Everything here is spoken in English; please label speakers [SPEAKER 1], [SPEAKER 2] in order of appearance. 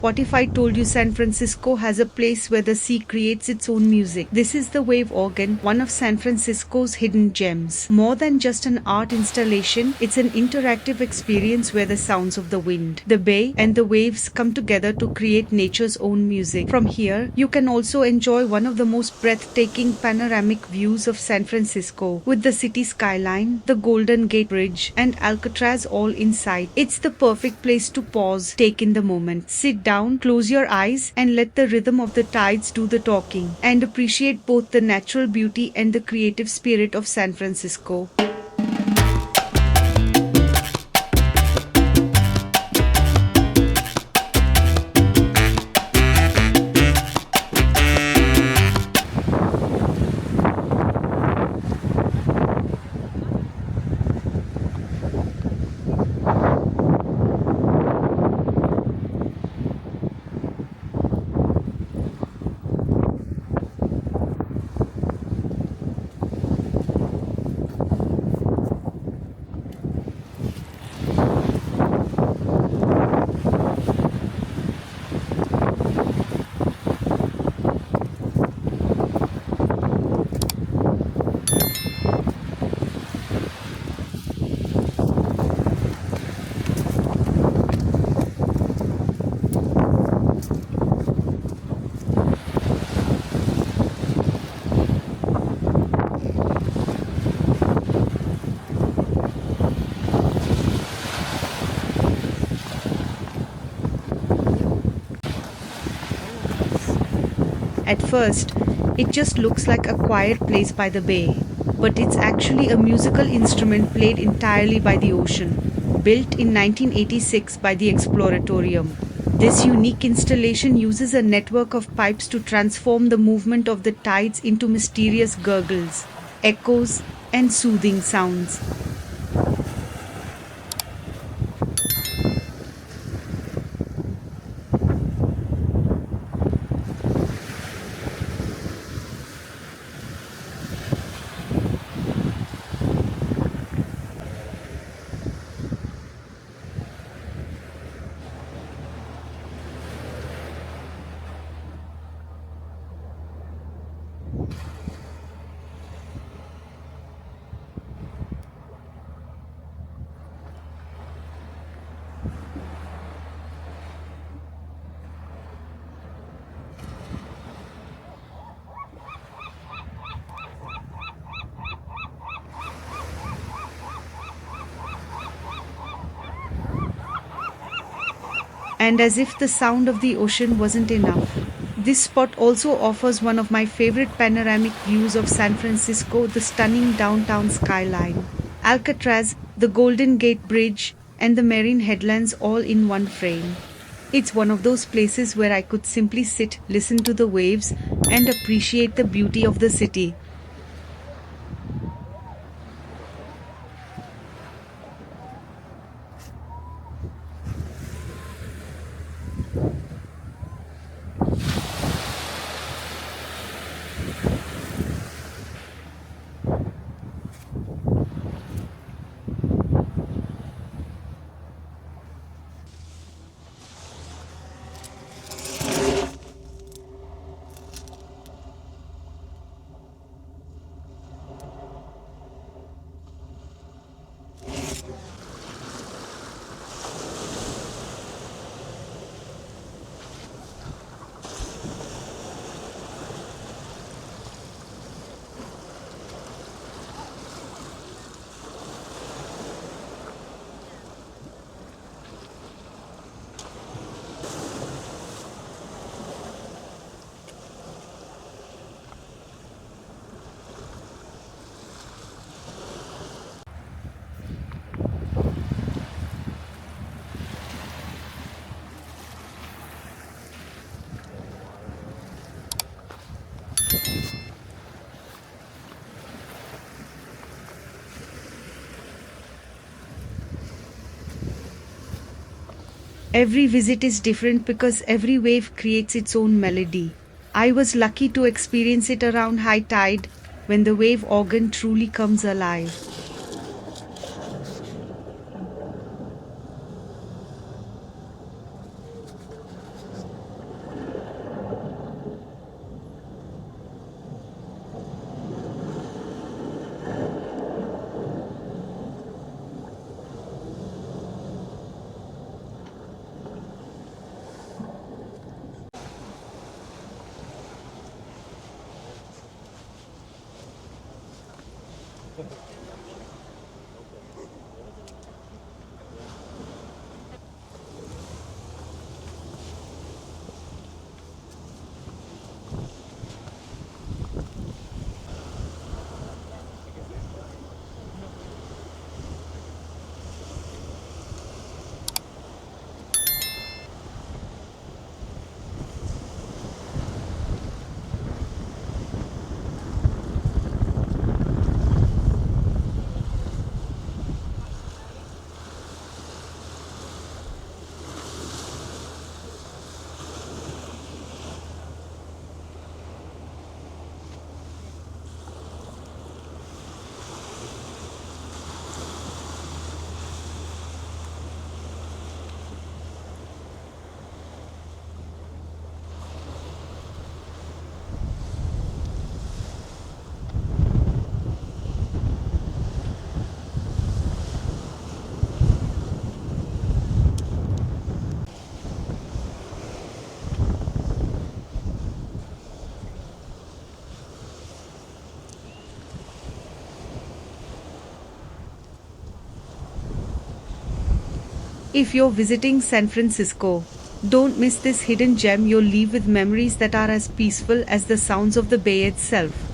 [SPEAKER 1] What if I told you San Francisco has a place where the sea creates its own music? This is the Wave Organ, one of San Francisco's hidden gems. More than just an art installation, it's an interactive experience where the sounds of the wind, the bay, and the waves come together to create nature's own music. From here, you can also enjoy one of the most breathtaking panoramic views of San Francisco, with the city skyline, the Golden Gate Bridge, and Alcatraz all in sight. It's the perfect place to pause, take in the moment, sit down, close your eyes, and let the rhythm of the tides do the talking, and appreciate both the natural beauty and the creative spirit of San Francisco. At first, it just looks like a quiet place by the bay, but it's actually a musical instrument played entirely by the ocean, built in 1986 by the Exploratorium. This unique installation uses a network of pipes to transform the movement of the tides into mysterious gurgles, echoes, and soothing sounds. And as if the sound of the ocean wasn't enough, this spot also offers one of my favorite panoramic views of San Francisco, the stunning downtown skyline. Alcatraz, the Golden Gate Bridge, and the Marin Headlands all in one frame. It's one of those places where I could simply sit, listen to the waves, and appreciate the beauty of the city. Every visit is different because every wave creates its own melody. I was lucky to experience it around high tide, when the wave organ truly comes alive. If you're visiting San Francisco, don't miss this hidden gem. You'll leave with memories that are as peaceful as the sounds of the bay itself.